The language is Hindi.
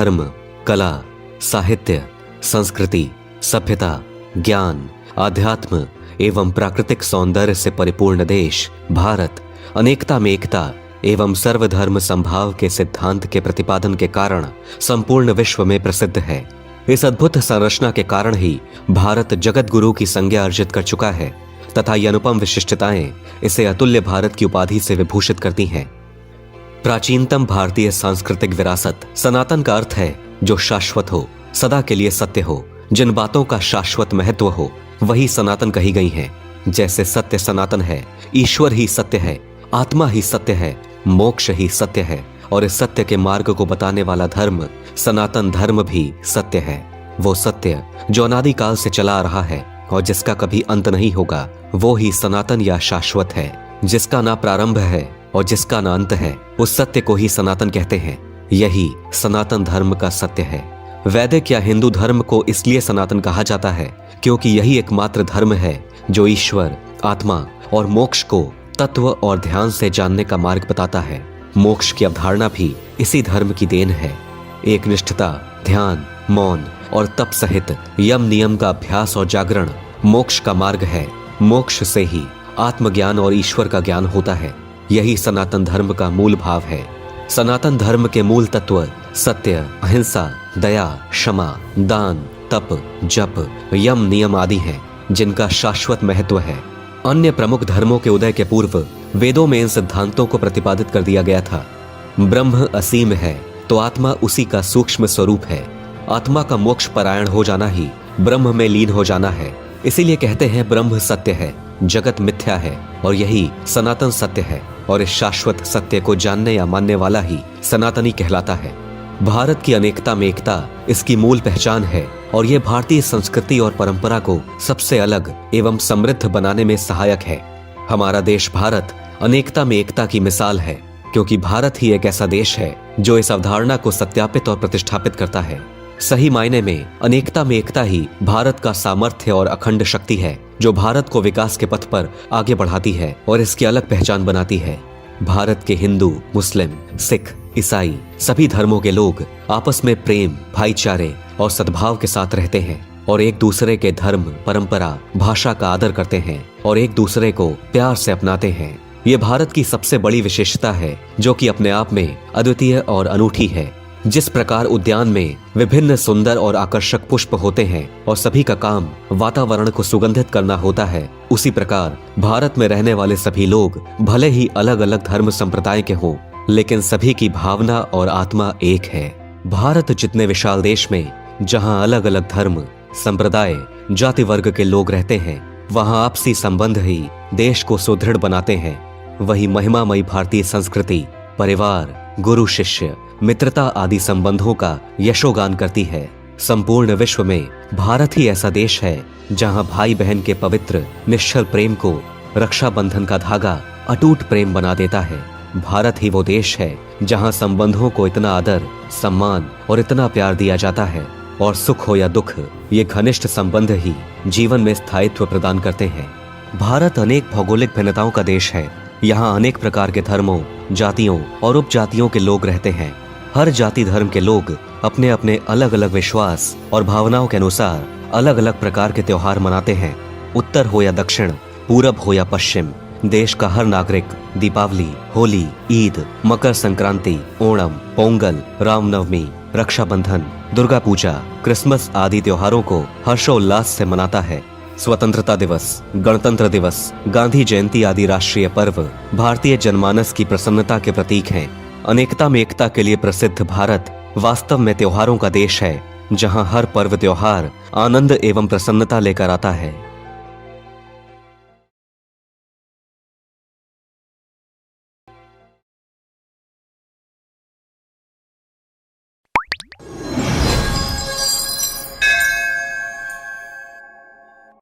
धर्म, कला, साहित्य, संस्कृति, सभ्यता, ज्ञान, आध्यात्म एवं प्राकृतिक सौंदर्य से परिपूर्ण देश भारत अनेकता में एकता एवं सर्वधर्म संभाव के सिद्धांत के प्रतिपादन के कारण संपूर्ण विश्व में प्रसिद्ध है। इस अद्भुत संरचना के कारण ही भारत जगत गुरु की संज्ञा अर्जित कर चुका है तथा ये अनुपम विशिष्टताएं इसे अतुल्य भारत की उपाधि से विभूषित करती हैं। प्राचीनतम भारतीय सांस्कृतिक विरासत सनातन का अर्थ है जो शाश्वत हो, सदा के लिए सत्य हो, जिन बातों का शाश्वत महत्व हो वही सनातन कही गई हैं। जैसे सत्य सनातन है, ईश्वर ही सत्य है, आत्मा ही सत्य है, मोक्ष ही सत्य है और इस सत्य के मार्ग को बताने वाला धर्म सनातन धर्म भी सत्य है। वो सत्य जो अनादिकाल से चला आ रहा है और जिसका कभी अंत नहीं होगा, वो ही सनातन या शाश्वत है। जिसका ना प्रारंभ है और जिसका ना अंत है, उस सत्य को ही सनातन कहते हैं। यही सनातन धर्म का सत्य है। वैदिक या हिंदू धर्म को इसलिए सनातन कहा जाता है क्योंकि यही एकमात्र धर्म है जो ईश्वर, आत्मा और मोक्ष को तत्व और ध्यान से जानने का मार्ग बताता है। मोक्ष की अवधारणा भी इसी धर्म की देन है। एक निष्ठता, ध्यान, मौन और तप सहित यम नियम का अभ्यास और जागरण मोक्ष का मार्ग है। मोक्ष से ही आत्मज्ञान और ईश्वर का ज्ञान होता है। यही सनातन धर्म का मूल भाव है। सनातन धर्म के मूल तत्व सत्य, अहिंसा, दया, क्षमा, दान, तप, जप, यम नियम आदि हैं, जिनका शाश्वत महत्व है। अन्य प्रमुख धर्मों के उदय के पूर्व वेदों में इन सिद्धांतों को प्रतिपादित कर दिया गया था। ब्रह्म असीम है तो आत्मा उसी का सूक्ष्म स्वरूप है। आत्मा का मोक्ष परायण हो जाना ही ब्रह्म में लीन हो जाना है। इसीलिए कहते हैं ब्रह्म सत्य है, जगत मिथ्या है और यही सनातन सत्य है और इस शाश्वत सत्य को जानने या मानने वाला ही सनातनी कहलाता है। भारत की अनेकता में एकता इसकी मूल पहचान है और यह भारतीय संस्कृति और परंपरा को सबसे अलग एवं समृद्ध बनाने में सहायक है। हमारा देश भारत अनेकता में एकता की मिसाल है क्योंकि भारत ही एक ऐसा देश है जो इस अवधारणा को सत्यापित और प्रतिष्ठापित करता है। सही मायने में अनेकता में एकता ही भारत का सामर्थ्य और अखंड शक्ति है जो भारत को विकास के पथ पर आगे बढ़ाती है और इसकी अलग पहचान बनाती है। भारत के हिंदू, मुस्लिम, सिख, ईसाई सभी धर्मों के लोग आपस में प्रेम, भाईचारे और सद्भाव के साथ रहते हैं और एक दूसरे के धर्म, परंपरा, भाषा का आदर करते हैं और एक दूसरे को प्यार से अपनाते हैं। ये भारत की सबसे बड़ी विशेषता है जो कि अपने आप में अद्वितीय और अनूठी है। जिस प्रकार उद्यान में विभिन्न सुंदर और आकर्षक पुष्प होते हैं और सभी का काम वातावरण को सुगंधित करना होता है, उसी प्रकार भारत में रहने वाले सभी लोग भले ही अलग अलग धर्म संप्रदाय के हों, लेकिन सभी की भावना और आत्मा एक है। भारत जितने विशाल देश में जहां अलग अलग धर्म, संप्रदाय, जाति वर्ग के लोग रहते हैं, वहां आपसी संबंध ही देश को सुदृढ़ बनाते हैं। वही महिमामयी भारतीय संस्कृति परिवार, गुरु शिष्य, मित्रता आदि संबंधों का यशोगान करती है। संपूर्ण विश्व में भारत ही ऐसा देश है जहां भाई बहन के पवित्र निश्चल प्रेम को रक्षा बंधन का धागा अटूट प्रेम बना देता है। भारत ही वो देश है जहां संबंधों को इतना आदर, सम्मान और इतना प्यार दिया जाता है और सुख हो या दुख, ये घनिष्ठ संबंध ही जीवन में स्थायित्व प्रदान करते हैं। भारत अनेक भौगोलिक भिन्नताओं का देश है। यहाँ अनेक प्रकार के धर्मों, जातियों और उपजातियों के लोग रहते हैं। हर जाति धर्म के लोग अपने अपने अलग अलग विश्वास और भावनाओं के अनुसार अलग अलग प्रकार के त्योहार मनाते हैं। उत्तर हो या दक्षिण, पूरब हो या पश्चिम, देश का हर नागरिक दीपावली, होली, ईद, मकर संक्रांति, ओणम, पोंगल, रामनवमी, रक्षाबंधन, दुर्गा पूजा, क्रिसमस आदि त्योहारों को हर्षोल्लास से मनाता है। स्वतंत्रता दिवस, गणतंत्र दिवस, गांधी जयंती आदि राष्ट्रीय पर्व भारतीय जनमानस की प्रसन्नता के प्रतीक हैं। अनेकता में एकता के लिए प्रसिद्ध भारत वास्तव में त्योहारों का देश है, जहां हर पर्व त्योहार आनंद एवं प्रसन्नता लेकर आता है।